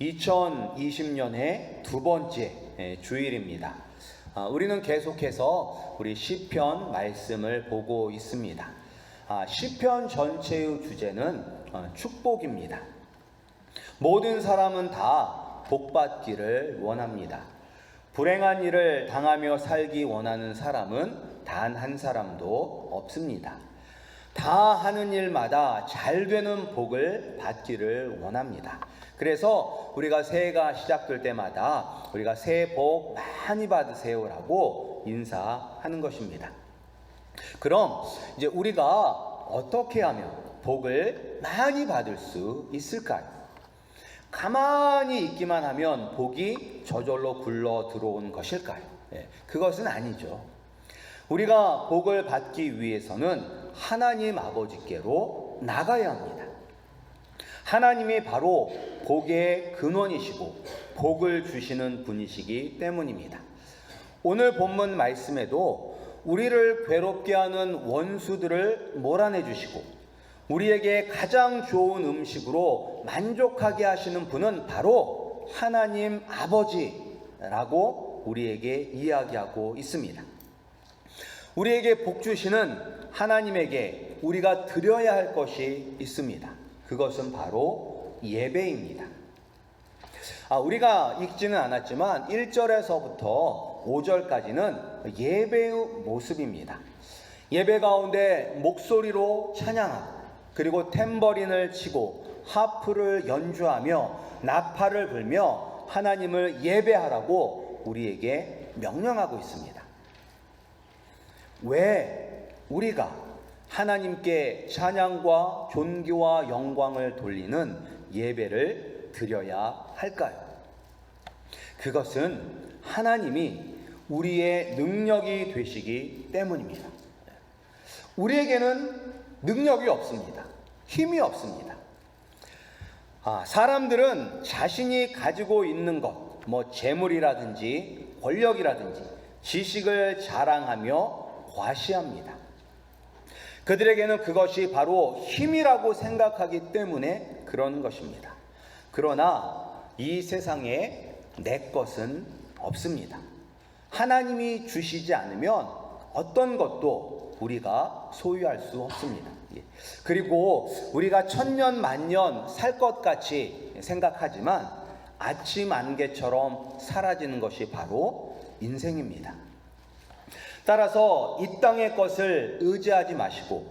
2020년의 두 번째 주일입니다. 우리는 계속해서 우리 시편 말씀을 보고 있습니다. 시편 전체의 주제는 축복입니다. 모든 사람은 다 복받기를 원합니다. 불행한 일을 당하며 살기 원하는 사람은 단 한 사람도 없습니다. 다 하는 일마다 잘 되는 복을 받기를 원합니다. 그래서 우리가 새해가 시작될 때마다 우리가 새해 복 많이 받으세요라고 인사하는 것입니다. 그럼 이제 우리가 어떻게 하면 복을 많이 받을 수 있을까요? 가만히 있기만 하면 복이 저절로 굴러 들어온 것일까요? 그것은 아니죠. 우리가 복을 받기 위해서는 하나님 아버지께로 나가야 합니다. 하나님이 바로 복의 근원이시고 복을 주시는 분이시기 때문입니다. 오늘 본문 말씀에도 우리를 괴롭게 하는 원수들을 몰아내 주시고 우리에게 가장 좋은 음식으로 만족하게 하시는 분은 바로 하나님 아버지라고 우리에게 이야기하고 있습니다. 우리에게 복 주시는 하나님에게 우리가 드려야 할 것이 있습니다. 그것은 바로 예배입니다. 우리가 읽지는 않았지만 1절에서부터 5절까지는 예배의 모습입니다. 예배 가운데 목소리로 찬양하고 그리고 탬버린을 치고 하프를 연주하며 나팔을 불며 하나님을 예배하라고 우리에게 명령하고 있습니다. 왜 우리가 하나님께 찬양과 존귀와 영광을 돌리는 예배를 드려야 할까요? 그것은 하나님이 우리의 능력이 되시기 때문입니다. 우리에게는 능력이 없습니다. 힘이 없습니다. 사람들은 자신이 가지고 있는 것, 재물이라든지 권력이라든지 지식을 자랑하며 과시합니다. 그들에게는 그것이 바로 힘이라고 생각하기 때문에 그런 것입니다. 그러나 이 세상에 내 것은 없습니다. 하나님이 주시지 않으면 어떤 것도 우리가 소유할 수 없습니다. 그리고 우리가 천년 만년 살 것 같이 생각하지만 아침 안개처럼 사라지는 것이 바로 인생입니다. 따라서 이 땅의 것을 의지하지 마시고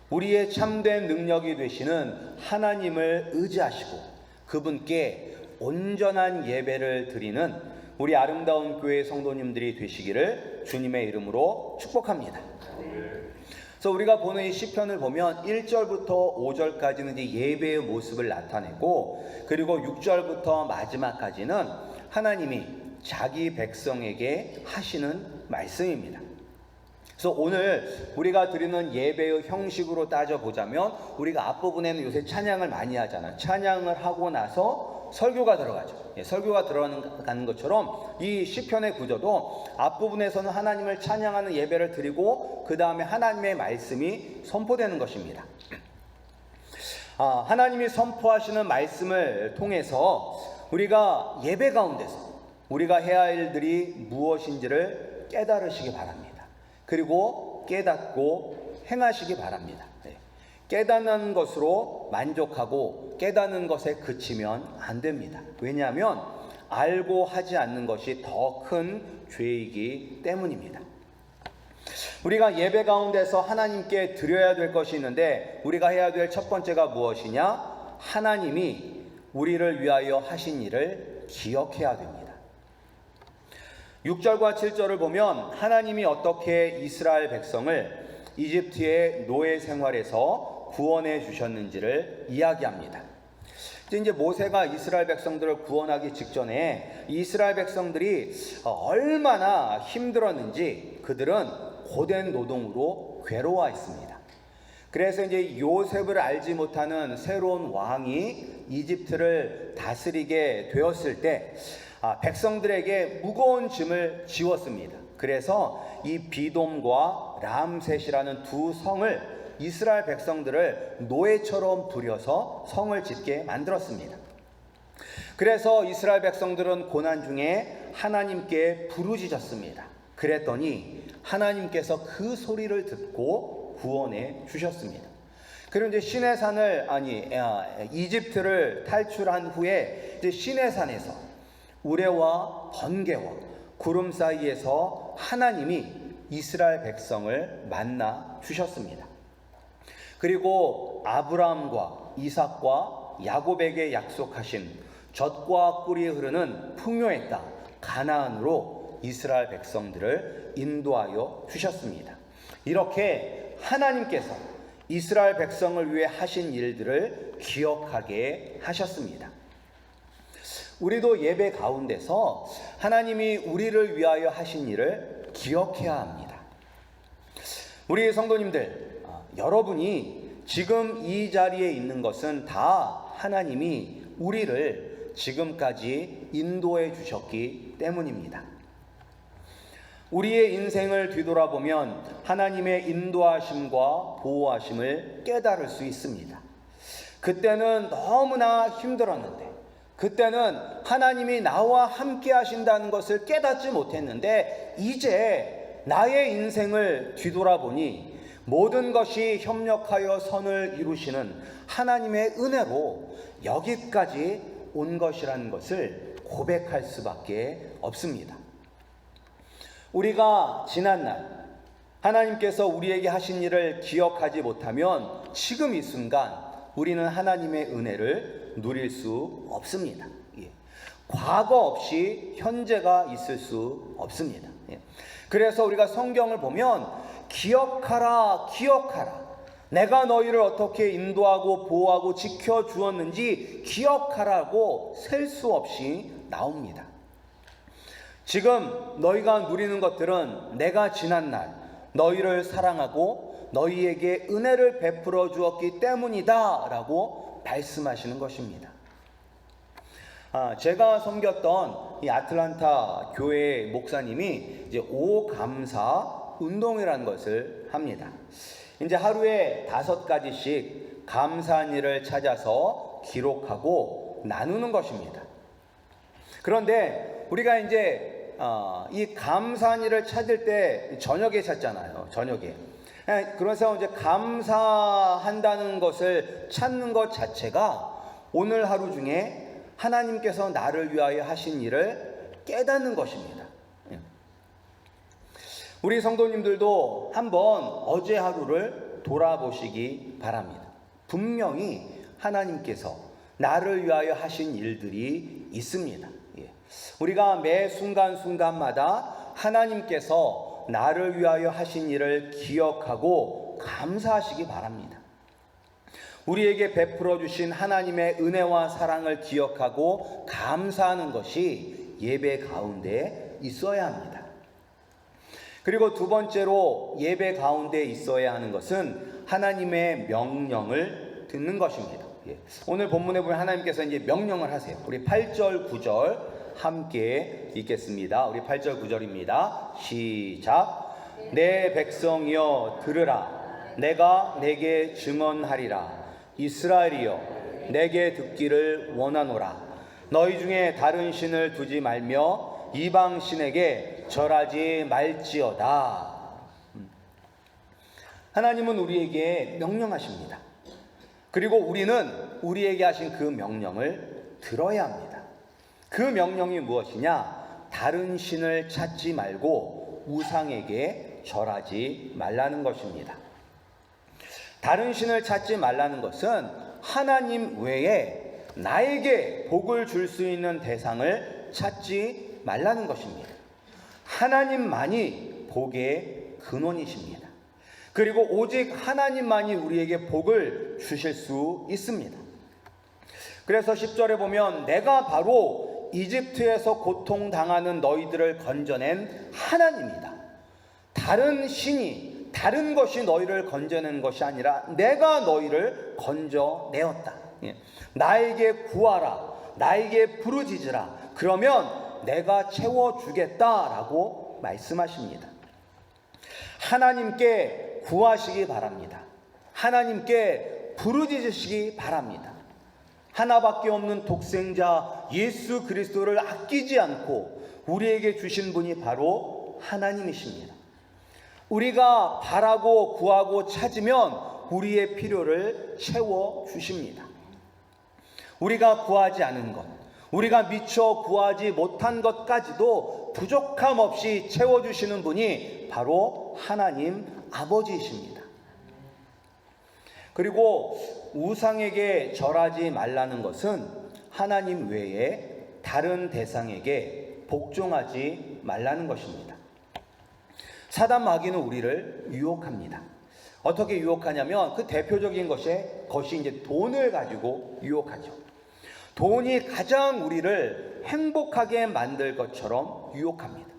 우리의 참된 능력이 되시는 하나님을 의지하시고 그분께 온전한 예배를 드리는 우리 아름다운 교회 성도님들이 되시기를 주님의 이름으로 축복합니다. 그래서 우리가 보는 이 시편을 보면 1절부터 5절까지는 이제 예배의 모습을 나타내고 그리고 6절부터 마지막까지는 하나님이 자기 백성에게 하시는 말씀입니다. 그래서 오늘 우리가 드리는 예배의 형식으로 따져보자면 우리가 앞부분에는 요새 찬양을 많이 하잖아요. 찬양을 하고 나서 설교가 들어가죠. 설교가 들어가는 것처럼 이 시편의 구조도 앞부분에서는 하나님을 찬양하는 예배를 드리고 그 다음에 하나님의 말씀이 선포되는 것입니다. 하나님이 선포하시는 말씀을 통해서 우리가 예배 가운데서 우리가 해야 할 일들이 무엇인지를 깨달으시기 바랍니다. 그리고 깨닫고 행하시기 바랍니다. 깨닫는 것으로 만족하고 깨닫는 것에 그치면 안 됩니다. 왜냐하면 알고 하지 않는 것이 더 큰 죄이기 때문입니다. 우리가 예배 가운데서 하나님께 드려야 될 것이 있는데 우리가 해야 될 첫 번째가 무엇이냐? 하나님이 우리를 위하여 하신 일을 기억해야 됩니다. 6절과 7절을 보면 하나님이 어떻게 이스라엘 백성을 이집트의 노예 생활에서 구원해 주셨는지를 이야기합니다. 이제 모세가 이스라엘 백성들을 구원하기 직전에 이스라엘 백성들이 얼마나 힘들었는지 그들은 고된 노동으로 괴로워했습니다. 그래서 이제 요셉을 알지 못하는 새로운 왕이 이집트를 다스리게 되었을 때 백성들에게 무거운 짐을 지웠습니다. 그래서 이 비돔과 람셋이라는 두 성을 이스라엘 백성들을 노예처럼 부려서 성을 짓게 만들었습니다. 그래서 이스라엘 백성들은 고난 중에 하나님께 부르짖었습니다. 그랬더니 하나님께서 그 소리를 듣고 구원해 주셨습니다. 그리고 이제 시내산을 이집트를 탈출한 후에 이제 시내산에서 우레와 번개와 구름 사이에서 하나님이 이스라엘 백성을 만나 주셨습니다. 그리고 아브라함과 이삭과 야곱에게 약속하신 젖과 꿀이 흐르는 풍요의 땅 가나안으로 이스라엘 백성들을 인도하여 주셨습니다. 이렇게 하나님께서 이스라엘 백성을 위해 하신 일들을 기억하게 하셨습니다. 우리도 예배 가운데서 하나님이 우리를 위하여 하신 일을 기억해야 합니다. 우리 성도님들, 여러분이 지금 이 자리에 있는 것은 다 하나님이 우리를 지금까지 인도해 주셨기 때문입니다. 우리의 인생을 뒤돌아보면 하나님의 인도하심과 보호하심을 깨달을 수 있습니다. 그때는 너무나 힘들었는데, 그때는 하나님이 나와 함께 하신다는 것을 깨닫지 못했는데, 이제 나의 인생을 뒤돌아보니 모든 것이 협력하여 선을 이루시는 하나님의 은혜로 여기까지 온 것이라는 것을 고백할 수밖에 없습니다. 우리가 지난날 하나님께서 우리에게 하신 일을 기억하지 못하면 지금 이 순간 우리는 하나님의 은혜를 누릴 수 없습니다. 과거 없이 현재가 있을 수 없습니다. 그래서 우리가 성경을 보면 기억하라, 기억하라. 내가 너희를 어떻게 인도하고 보호하고 지켜주었는지 기억하라고 셀 수 없이 나옵니다. 지금 너희가 누리는 것들은 내가 지난날 너희를 사랑하고 너희에게 은혜를 베풀어 주었기 때문이다 라고 말씀하시는 것입니다. 제가 섬겼던 이 아틀란타 교회 목사님이 이제 오감사 운동이라는 것을 합니다. 이제 하루에 5가지씩 감사한 일을 찾아서 기록하고 나누는 것입니다. 그런데 우리가 이제 이 감사한 일을 찾을 때 저녁에 찾잖아요. 저녁에. 그래서 이제 감사한다는 것을 찾는 것 자체가 오늘 하루 중에 하나님께서 나를 위하여 하신 일을 깨닫는 것입니다. 우리 성도님들도 한번 어제 하루를 돌아보시기 바랍니다. 분명히 하나님께서 나를 위하여 하신 일들이 있습니다. 우리가 매 순간순간마다 하나님께서 나를 위하여 하신 일을 기억하고 감사하시기 바랍니다. 우리에게 베풀어 주신 하나님의 은혜와 사랑을 기억하고 감사하는 것이 예배 가운데 있어야 합니다. 그리고 두 번째로 예배 가운데 있어야 하는 것은 하나님의 명령을 듣는 것입니다. 오늘 본문에 보면 하나님께서 이제 명령을 하세요. 우리 8절 9절 함께 읽겠습니다. 우리 8절 9절입니다. 시작. 내 백성이여 들으라. 내가 내게 증언하리라. 이스라엘이여 내게 듣기를 원하노라. 너희 중에 다른 신을 두지 말며 이방 신에게 절하지 말지어다. 하나님은 우리에게 명령하십니다. 그리고 우리는 우리에게 하신 그 명령을 들어야 합니다. 그 명령이 무엇이냐? 다른 신을 찾지 말고 우상에게 절하지 말라는 것입니다. 다른 신을 찾지 말라는 것은 하나님 외에 나에게 복을 줄 수 있는 대상을 찾지 말라는 것입니다. 하나님만이 복의 근원이십니다. 그리고 오직 하나님만이 우리에게 복을 주실 수 있습니다. 그래서 10절에 보면 내가 바로 이집트에서 고통당하는 너희들을 건져낸 하나님이다. 다른 신이 다른 것이 너희를 건져낸 것이 아니라 내가 너희를 건져내었다. 나에게 구하라. 나에게 부르짖으라. 그러면 내가 채워주겠다라고 말씀하십니다. 하나님께 구하시기 바랍니다. 하나님께 부르짖으시기 바랍니다. 하나밖에 없는 독생자 예수 그리스도를 아끼지 않고 우리에게 주신 분이 바로 하나님이십니다. 우리가 바라고 구하고 찾으면 우리의 필요를 채워 주십니다. 우리가 구하지 않은 것, 우리가 미처 구하지 못한 것까지도 부족함 없이 채워주시는 분이 바로 하나님 아버지이십니다. 그리고 우상에게 절하지 말라는 것은 하나님 외에 다른 대상에게 복종하지 말라는 것입니다. 사단 마귀는 우리를 유혹합니다. 어떻게 유혹하냐면 그 대표적인 것이 이제 돈을 가지고 유혹하죠. 돈이 가장 우리를 행복하게 만들 것처럼 유혹합니다.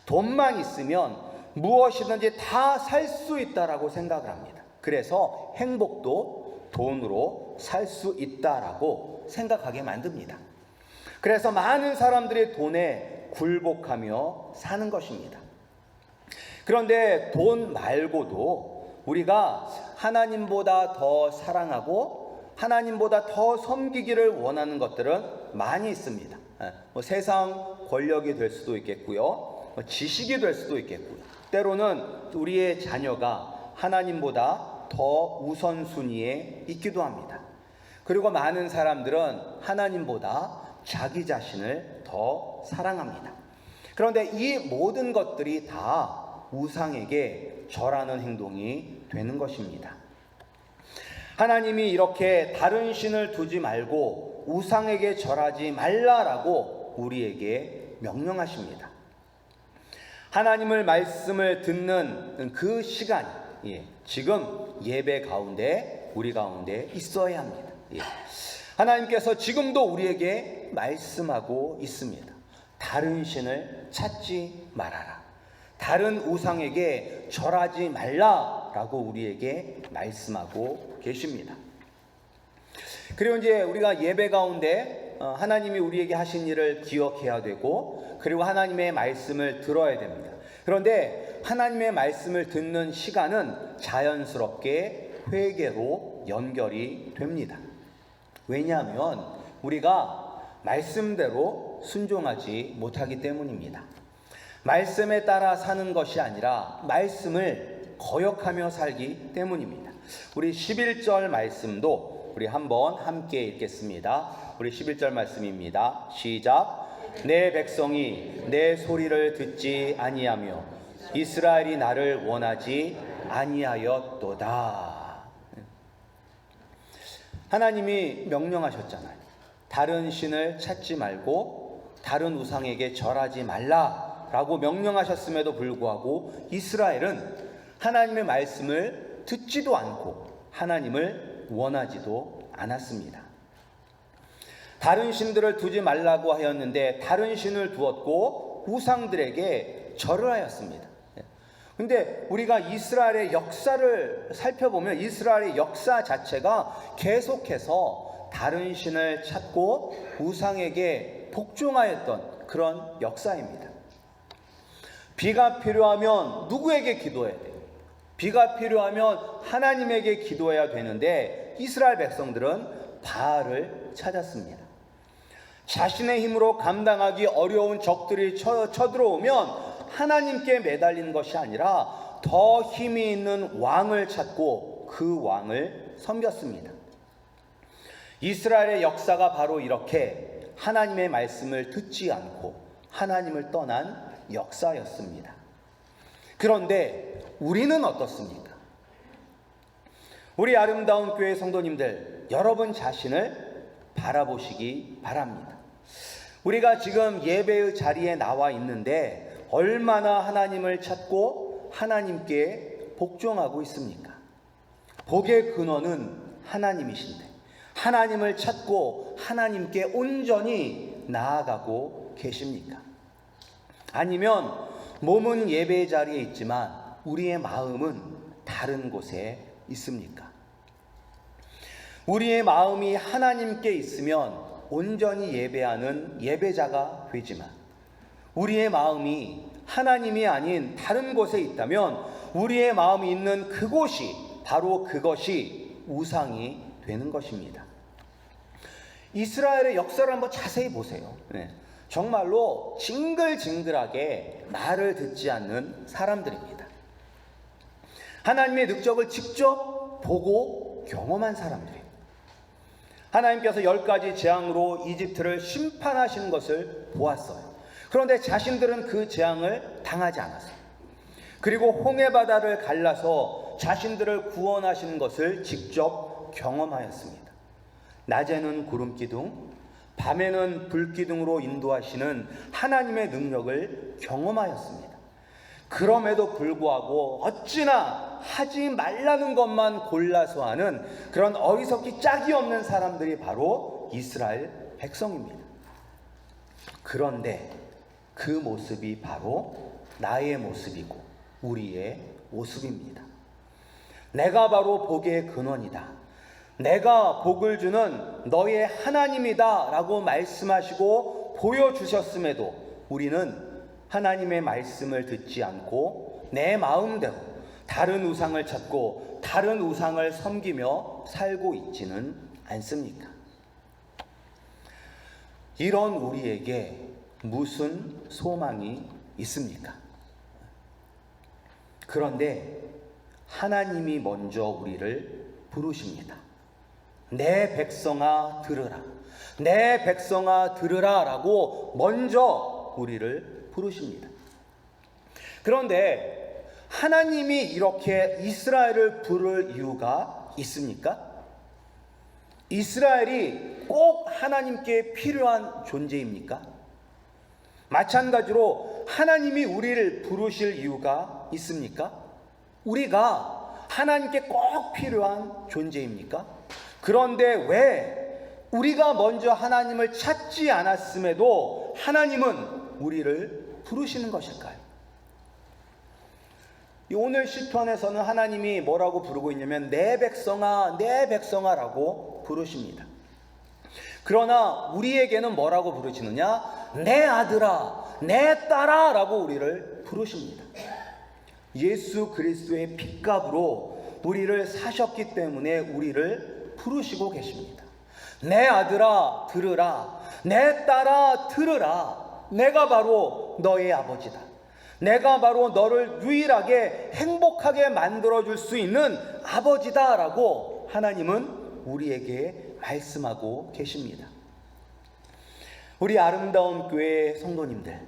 돈만 있으면 무엇이든지 다 살 수 있다라고 생각을 합니다. 그래서 행복도 돈으로 살 수 있다라고 생각하게 만듭니다. 그래서 많은 사람들이 돈에 굴복하며 사는 것입니다. 그런데 돈 말고도 우리가 하나님보다 더 사랑하고 하나님보다 더 섬기기를 원하는 것들은 많이 있습니다. 세상 권력이 될 수도 있겠고요, 지식이 될 수도 있겠고요, 때로는 우리의 자녀가 하나님보다 더 우선순위에 있기도 합니다. 그리고 많은 사람들은 하나님보다 자기 자신을 더 사랑합니다. 그런데 이 모든 것들이 다 우상에게 절하는 행동이 되는 것입니다. 하나님이 이렇게 다른 신을 두지 말고 우상에게 절하지 말라라고 우리에게 명령하십니다. 하나님의 말씀을 듣는 그 시간이 지금 예배 가운데 우리 가운데 있어야 합니다. 하나님께서 지금도 우리에게 말씀하고 있습니다. 다른 신을 찾지 말아라. 다른 우상에게 절하지 말라라고 우리에게 말씀하고 계십니다. 그리고 이제 우리가 예배 가운데 하나님이 우리에게 하신 일을 기억해야 되고, 그리고 하나님의 말씀을 들어야 됩니다. 그런데 하나님의 말씀을 듣는 시간은 자연스럽게 회개로 연결이 됩니다. 왜냐하면 우리가 말씀대로 순종하지 못하기 때문입니다. 말씀에 따라 사는 것이 아니라 말씀을 거역하며 살기 때문입니다. 우리 11절 말씀도 우리 한번 함께 읽겠습니다. 우리 11절 말씀입니다. 시작. 내 백성이 내 소리를 듣지 아니하며 이스라엘이 나를 원하지 아니하였도다. 하나님이 명령하셨잖아요. 다른 신을 찾지 말고 다른 우상에게 절하지 말라라고 명령하셨음에도 불구하고 이스라엘은 하나님의 말씀을 듣지도 않고 하나님을 원하지도 않았습니다. 다른 신들을 두지 말라고 하였는데 다른 신을 두었고 우상들에게 절을 하였습니다. 근데 우리가 이스라엘의 역사를 살펴보면 이스라엘의 역사 자체가 계속해서 다른 신을 찾고 우상에게 복종하였던 그런 역사입니다. 비가 필요하면 누구에게 기도해야 돼요? 비가 필요하면 하나님에게 기도해야 되는데 이스라엘 백성들은 바알을 찾았습니다. 자신의 힘으로 감당하기 어려운 적들이 쳐들어오면 하나님께 매달리는 것이 아니라 더 힘이 있는 왕을 찾고 그 왕을 섬겼습니다. 이스라엘의 역사가 바로 이렇게 하나님의 말씀을 듣지 않고 하나님을 떠난 역사였습니다. 그런데 우리는 어떻습니까? 우리 아름다운 교회 성도님들, 여러분 자신을 바라보시기 바랍니다. 우리가 지금 예배의 자리에 나와 있는데 얼마나 하나님을 찾고 하나님께 복종하고 있습니까? 복의 근원은 하나님이신데 하나님을 찾고 하나님께 온전히 나아가고 계십니까? 아니면 몸은 예배 자리에 있지만 우리의 마음은 다른 곳에 있습니까? 우리의 마음이 하나님께 있으면 온전히 예배하는 예배자가 되지만 우리의 마음이 하나님이 아닌 다른 곳에 있다면 우리의 마음이 있는 그곳이 바로 그것이 우상이 되는 것입니다. 이스라엘의 역사를 한번 자세히 보세요. 정말로 징글징글하게 말을 듣지 않는 사람들입니다. 하나님의 능력을 직접 보고 경험한 사람들이에요. 하나님께서 10가지 재앙으로 이집트를 심판하시는 것을 보았어요. 그런데 자신들은 그 재앙을 당하지 않았어요. 그리고 홍해바다를 갈라서 자신들을 구원하시는 것을 직접 경험하였습니다. 낮에는 구름기둥, 밤에는 불기둥으로 인도하시는 하나님의 능력을 경험하였습니다. 그럼에도 불구하고 어찌나 하지 말라는 것만 골라서 하는 그런 어리석기 짝이 없는 사람들이 바로 이스라엘 백성입니다. 그런데 그 모습이 바로 나의 모습이고 우리의 모습입니다. 내가 바로 복의 근원이다. 내가 복을 주는 너의 하나님이다 라고 말씀하시고 보여주셨음에도 우리는 하나님의 말씀을 듣지 않고 내 마음대로 다른 우상을 찾고 다른 우상을 섬기며 살고 있지는 않습니까? 이런 우리에게 무슨 소망이 있습니까? 그런데 하나님이 먼저 우리를 부르십니다. 내 백성아 들으라. 내 백성아 들으라 라고 먼저 우리를 부르십니다. 그런데 하나님이 이렇게 이스라엘을 부를 이유가 있습니까? 이스라엘이 꼭 하나님께 필요한 존재입니까? 마찬가지로 하나님이 우리를 부르실 이유가 있습니까? 우리가 하나님께 꼭 필요한 존재입니까? 그런데 왜 우리가 먼저 하나님을 찾지 않았음에도 하나님은 우리를 부르시는 것일까요? 오늘 시편에서는 하나님이 뭐라고 부르고 있냐면 내 백성아 내 백성아라고 부르십니다. 그러나 우리에게는 뭐라고 부르시느냐? 내 아들아 내 딸아 라고 우리를 부르십니다. 예수 그리스도의 핏값으로 우리를 사셨기 때문에 우리를 부르시고 계십니다. 내 아들아 들으라. 내 딸아 들으라. 내가 바로 너의 아버지다. 내가 바로 너를 유일하게 행복하게 만들어줄 수 있는 아버지다 라고 하나님은 우리에게 말씀하고 계십니다. 우리 아름다운 교회 성도님들,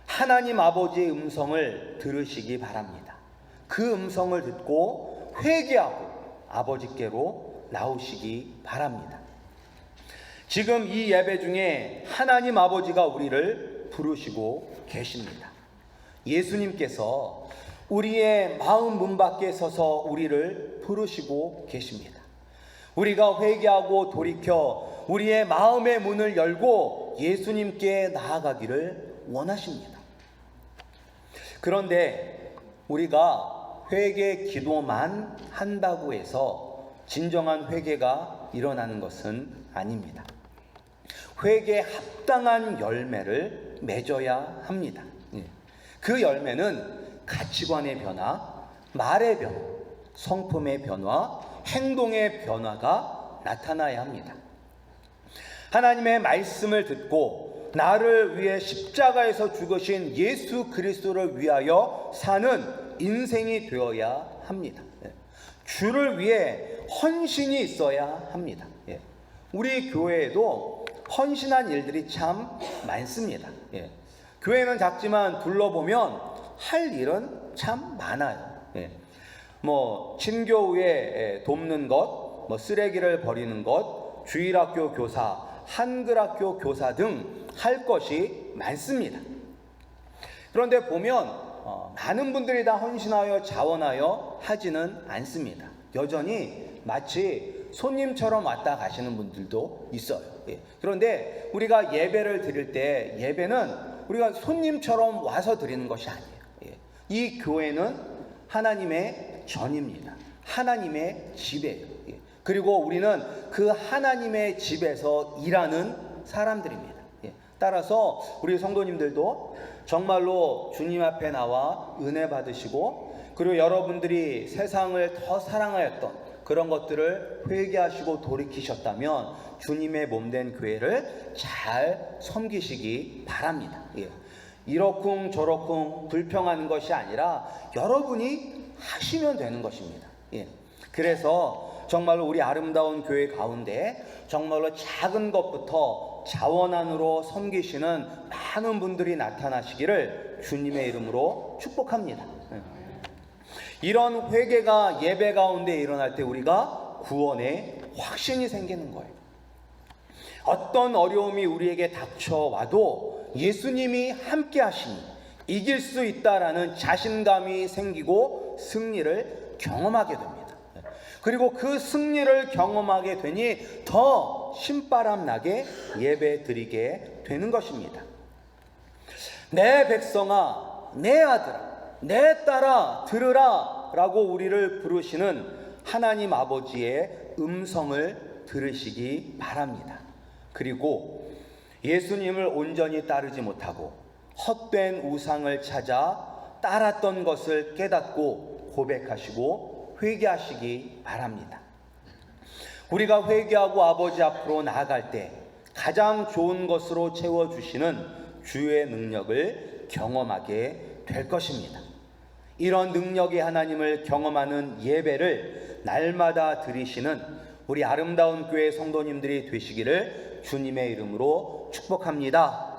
하나님 아버지의 음성을 들으시기 바랍니다. 그 음성을 듣고 회개하고 아버지께로 나오시기 바랍니다. 지금 이 예배 중에 하나님 아버지가 우리를 부르시고 계십니다. 예수님께서 우리의 마음 문 밖에 서서 우리를 부르시고 계십니다. 우리가 회개하고 돌이켜 우리의 마음의 문을 열고 예수님께 나아가기를 원하십니다. 그런데 우리가 회개 기도만 한다고 해서 진정한 회개가 일어나는 것은 아닙니다. 회개에 합당한 열매를 맺어야 합니다. 그 열매는 가치관의 변화, 말의 변화, 성품의 변화, 행동의 변화가 나타나야 합니다. 하나님의 말씀을 듣고 나를 위해 십자가에서 죽으신 예수 그리스도를 위하여 사는 인생이 되어야 합니다. 주를 위해 헌신이 있어야 합니다. 우리 교회에도 헌신한 일들이 참 많습니다. 교회는 작지만 둘러보면 할 일은 참 많아요. 친교회 돕는 것, 쓰레기를 버리는 것, 주일학교 교사, 한글학교 교사 등 할 것이 많습니다. 그런데 보면 많은 분들이 다 헌신하여 자원하여 하지는 않습니다. 여전히 마치 손님처럼 왔다 가시는 분들도 있어요. 그런데 우리가 예배를 드릴 때 예배는 우리가 손님처럼 와서 드리는 것이 아니에요. 이 교회는 하나님의 전입니다. 하나님의 집이에요. 그리고 우리는 그 하나님의 집에서 일하는 사람들입니다. 따라서 우리 성도님들도 정말로 주님 앞에 나와 은혜 받으시고, 그리고 여러분들이 세상을 더 사랑하였던 그런 것들을 회개하시고 돌이키셨다면 주님의 몸된 교회를 잘 섬기시기 바랍니다. 예. 이러쿵 저러쿵 불평하는 것이 아니라 여러분이 하시면 되는 것입니다. 예. 그래서 정말로 우리 아름다운 교회 가운데 정말로 작은 것부터 자원 안으로 섬기시는 많은 분들이 나타나시기를 주님의 이름으로 축복합니다. 이런 회개가 예배 가운데 일어날 때 우리가 구원의 확신이 생기는 거예요. 어떤 어려움이 우리에게 닥쳐와도 예수님이 함께 하시니 이길 수 있다라는 자신감이 생기고 승리를 경험하게 됩니다. 그리고 그 승리를 경험하게 되니 더 신바람 나게 예배 드리게 되는 것입니다. 내 백성아, 내 아들아, 내 딸아 들으라 라고 우리를 부르시는 하나님 아버지의 음성을 들으시기 바랍니다. 그리고 예수님을 온전히 따르지 못하고 헛된 우상을 찾아 따랐던 것을 깨닫고 고백하시고 회개하시기 바랍니다. 우리가 회개하고 아버지 앞으로 나아갈 때 가장 좋은 것으로 채워주시는 주의 능력을 경험하게 될 것입니다. 이런 능력의 하나님을 경험하는 예배를 날마다 드리시는 우리 아름다운 교회 성도님들이 되시기를 주님의 이름으로 축복합니다.